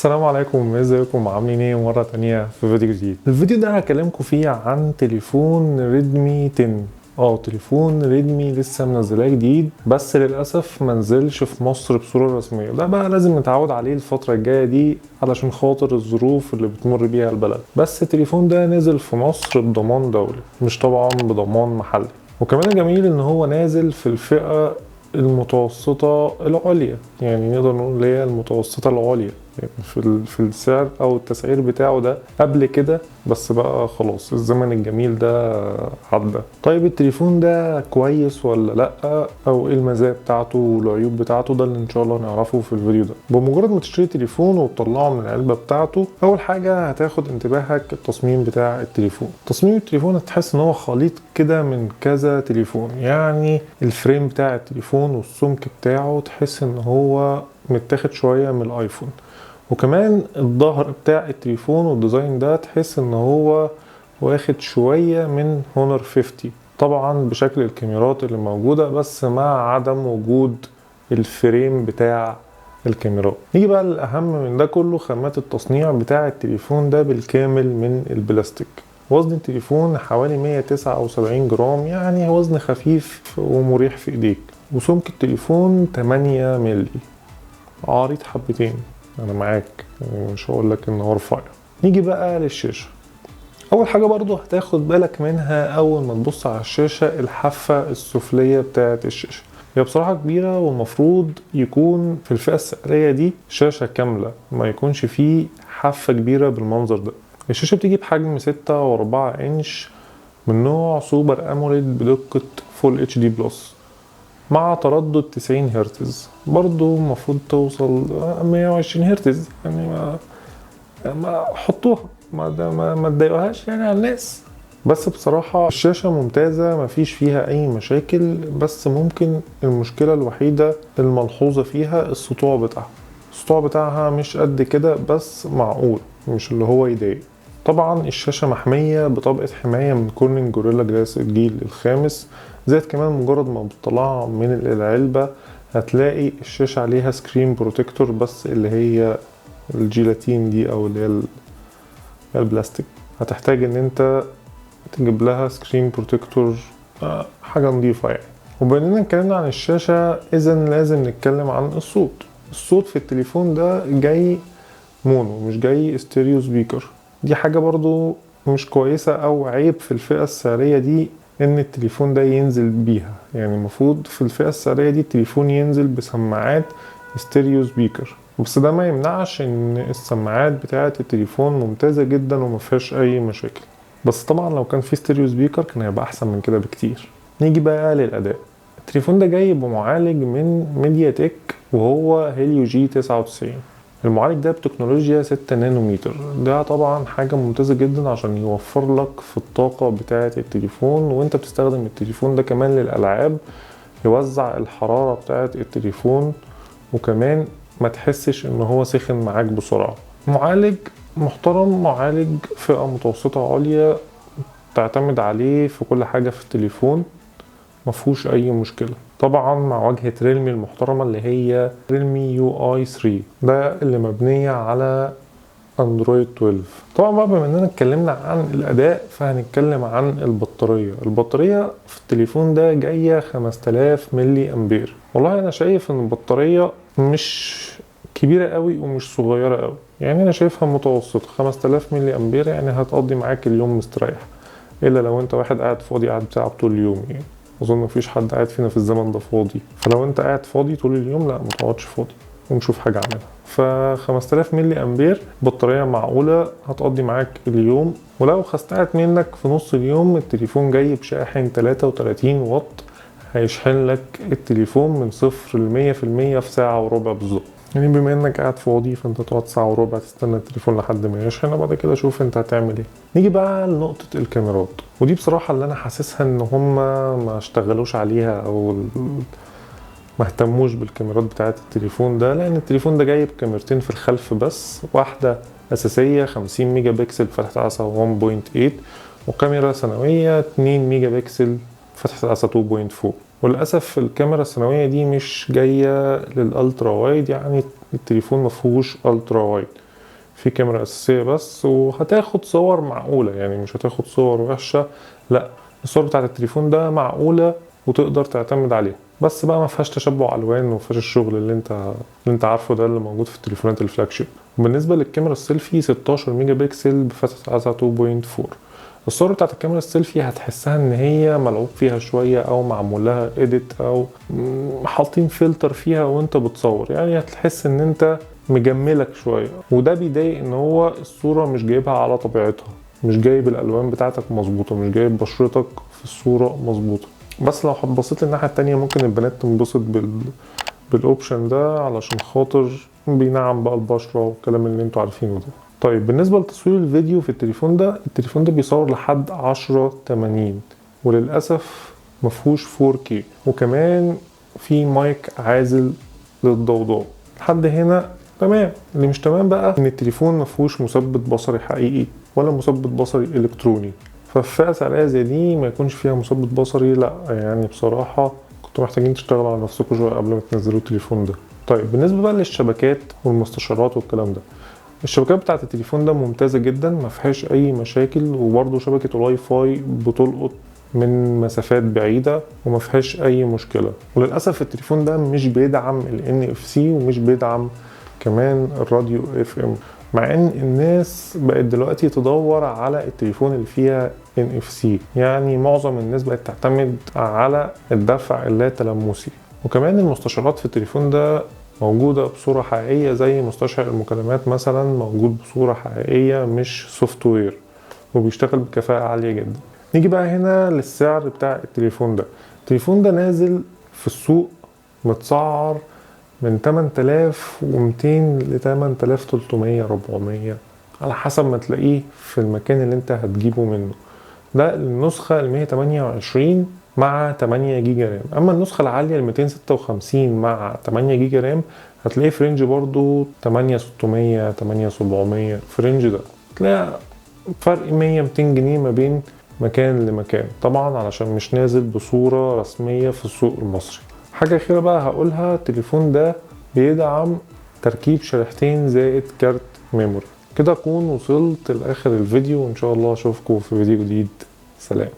السلام عليكم، ازيكم؟ عاملين ايه؟ مرة تانية في فيديو جديد. الفيديو ده هكلمكم فيه عن تليفون ريدمي 10. تليفون ريدمي لسه منزلاه جديد، بس للأسف منزلش في مصر بصورة رسمية. ده بقى لازم نتعود عليه الفترة الجاية دي علشان خاطر الظروف اللي بتمر بيها البلد. بس التليفون ده نزل في مصر بضمان دولي، مش طبعا بضمان محلي. وكمان الجميل ان هو نازل في الفئة المتوسطة العليا، يعني نقدر نقول اللي هي المتوسطة العليا، يعني في السعر او التسعير بتاعه ده قبل كده. بس بقى خلاص الزمن الجميل ده عدى. طيب التليفون ده كويس ولا لا، او ايه المزايا بتاعته والعيوب بتاعته؟ ده اللي ان شاء الله نعرفه في الفيديو ده. بمجرد ما تشتري تليفون وتطلعه من العلبة بتاعته، اول حاجة هتاخد انتباهك التصميم بتاع التليفون. تصميم التليفون هتحس ان هو خليط كده من كذا تليفون، يعني الفريم بتاع التليفون والسمك بتاعه تحس ان هو متاخد شوية من الايفون. وكمان الظهر بتاع التليفون والديزاين ده تحس ان هو واخد شوية من هونر 50، طبعا بشكل الكاميرات اللي موجودة، بس مع عدم وجود الفريم بتاع الكاميرات. نيجي بقى للأهم من ده كله، خامات التصنيع بتاع التليفون ده بالكامل من البلاستيك. وزن التليفون حوالي 179 جرام، يعني وزن خفيف ومريح في ايديك. وسمك التليفون 8 مللي، عريض حبتين، انا معاك، يعني مش هقول لك ان هو رفيع. نيجي بقى للشاشه. اول حاجه برضو هتاخد بالك منها اول ما تبص على الشاشه، الحافه السفليه بتاعه الشاشه. هي بصراحه كبيره، والمفروض يكون في الفئه السعريه دي شاشه كامله، ما يكونش فيه حافه كبيره بالمنظر ده. الشاشه بتيجي بحجم 6.4 انش من نوع سوبر اموليد بدقه فول اتش دي بلس، مع تردد 90 هرتز. برضو المفروض توصل 120 هرتز، يعني ما حطوها، ما تضايقوهاش يعني على الناس. بس بصراحة الشاشة ممتازة، ما فيش فيها اي مشاكل، بس ممكن المشكلة الوحيدة الملحوظة فيها السطوع بتاعها. السطوع بتاعها مش قد كده، بس معقول، مش اللي هو يضايق. طبعا الشاشة محمية بطبقة حماية من كورنينج جوريلا جلاس الجيل الخامس. زائد كمان مجرد ما بتطلعها من العلبة هتلاقي الشاشة عليها سكرين بروتكتور، بس اللي هي الجيلاتين دي او اللي هي البلاستيك. هتحتاج ان انت تجيب لها سكرين بروتكتور، حاجة نظيفة يعني. وبما اننا اتكلمنا عن الشاشة، اذا لازم نتكلم عن الصوت. الصوت في التليفون ده جاي مونو، مش جاي استيريو سبيكر. دي حاجة برضو مش كويسة او عيب في الفئة السعرية دي ان التليفون ده ينزل بيها. يعني المفروض في الفئة السعرية دي التليفون ينزل بسماعات ستيريو سبيكر، بس ده ما يمنعش ان السماعات بتاعة التليفون ممتازة جدا وما فيهاش اي مشاكل. بس طبعا لو كان في ستيريو سبيكر كان هيبقى احسن من كده بكتير. نيجي بقى للاداء. التليفون ده جاي بمعالج من ميديا تك، وهو هيليو جي 99. المعالج ده بتكنولوجيا 6 نانومتر. ده طبعا حاجة ممتازة جدا عشان يوفر لك في الطاقة بتاعة التليفون، وانت بتستخدم التليفون ده كمان للألعاب، يوزع الحرارة بتاعة التليفون، وكمان ما تحسش ان هو سخن معاك بسرعة. معالج محترم، معالج فئة متوسطة عليا، تعتمد عليه في كل حاجة في التليفون، مفهوش اي مشكلة. طبعا مع واجهة ريلمي المحترمة اللي هي ريلمي يو اي 3، ده اللي مبنية على اندرويد 12. طبعا بقى بما اننا اتكلمنا عن الاداء، فهنتكلم عن البطارية. البطارية في التليفون ده جاية 5000 ملي امبير. والله انا شايف ان البطارية مش كبيرة قوي ومش صغيرة قوي، يعني انا شايفها متوسط. 5000 ملي امبير يعني هتقضي معاك اليوم مستريح، الا لو انت واحد قاعد فاضي قاعد بتلعب طول اليوم. يعني اظن مفيش حد قاعد فينا في الزمن ده فاضي، فلو انت قاعد فاضي طول اليوم لا، ما تقعدش فاضي ونشوف حاجة اعملها. ف 5000 ملي امبير بطارية معقولة هتقضي معاك اليوم. ولو خستعت منك في نص اليوم، التليفون جاي بشاحن 33 واط، هيشحن لك التليفون من 0 ل 100% في ساعة وربع بالظبط. يعني بما انك قاعد فاضي، فانت تقعد ساعة وربع تستنى التليفون لحد ما يشحن، وبعد كده شوف انت هتعمل ايه. نيجي بقى لنقطة الكاميرات، ودي بصراحة اللي انا حاسسها ان هم ما اشتغلوش عليها او ما اهتموش بالكاميرات بتاعت التليفون ده. لان التليفون ده جايب كاميرتين في الخلف بس، واحدة اساسية 50 ميجا بكسل فتحة عدسة 1.8، وكاميرا ثانوية 2 ميجا بكسل فتحة عدسة 2.4. وللأسف الكاميرا الثانوية دي مش جاية للألترا وايد، يعني التليفون مفهوش ألترا وايد. في كاميرا اساسيه بس، وهتاخد صور معقوله، يعني مش هتاخد صور وحشه، لا الصور بتاعت التليفون ده معقوله وتقدر تعتمد عليها. بس بقى ما فيهاش تشبع الوان وما فيهاش الشغل اللي انت عارفه ده اللي موجود في التليفونات الفلاج شيب. وبالنسبه للكاميرا السيلفي 16 ميجا بيكسل بفتحه عدسه 2.4. الصور بتاعت الكاميرا السيلفي هتحسها ان هي ملعوب فيها شويه او معمول لها اديت او حاطين فلتر فيها وانت بتصور، يعني هتحس ان انت مجملك شويه، وده بيضايق ان هو الصوره مش جايبها على طبيعتها، مش جايب الالوان بتاعتك مظبوطه، مش جايب بشرتك في الصوره مظبوطه. بس لو بصيت للناحيه التانية ممكن البنات تنبسط بالاوبشن ده علشان خاطر بينعم بقى البشره والكلام اللي انتوا عارفينه ده. طيب بالنسبه لتصوير الفيديو في التليفون ده بيصور لحد 1080 وللاسف مفهوش 4K، وكمان في مايك عازل للضوضاء. لحد هنا تمام. اللي مش تمام بقى ان التليفون مفهوش مثبت بصري حقيقي ولا مثبت بصري الكتروني، ففئة سعرية زي دي ما يكونش فيها مثبت بصري، لا يعني بصراحة كنتوا محتاجين تشتغلوا على نفسكم شوية قبل ما تنزلوا التليفون ده. طيب بالنسبة بقى للشبكات والمستشعرات والكلام ده، الشبكات بتاعت التليفون ده ممتازة جدا، ما فيهاش اي مشاكل، وبرضه شبكة الواي فاي بتلقط من مسافات بعيدة وما فيهاش اي مشكلة. وللأسف التليفون ده مش بيدعم ال NFC ومش بيدعم كمان الراديو FM، مع ان الناس بقت دلوقتي تدور على التليفون اللي فيها NFC، يعني معظم الناس بقت تعتمد على الدفع اللا تلمسي. وكمان المستشعرات في التليفون ده موجودة بصورة حقيقية، زي مستشعر المكالمات مثلا موجود بصورة حقيقية مش سوفت وير، وبيشتغل بكفاءة عالية جدا. نيجي بقى هنا للسعر بتاع التليفون ده. التليفون ده نازل في السوق متسعر من 8200 ل 8300 400 على حسب ما تلاقيه في المكان اللي انت هتجيبه منه. ده النسخة ال 128 مع 8 جيجا رام. اما النسخة العالية ال 256 مع 8 جيجا رام هتلاقيه في رينج برضو 8600 8700 في رينج ده. تلاقي فرق 100 200 جنيه ما بين مكان لمكان، طبعا علشان مش نازل بصورة رسمية في السوق المصري. حاجة أخيرة بقى هقولها، التليفون ده بيدعم تركيب شريحتين زائد كارت ميموري. كده أكون وصلت لآخر الفيديو، وإن شاء الله أشوفكم في فيديو جديد. سلام.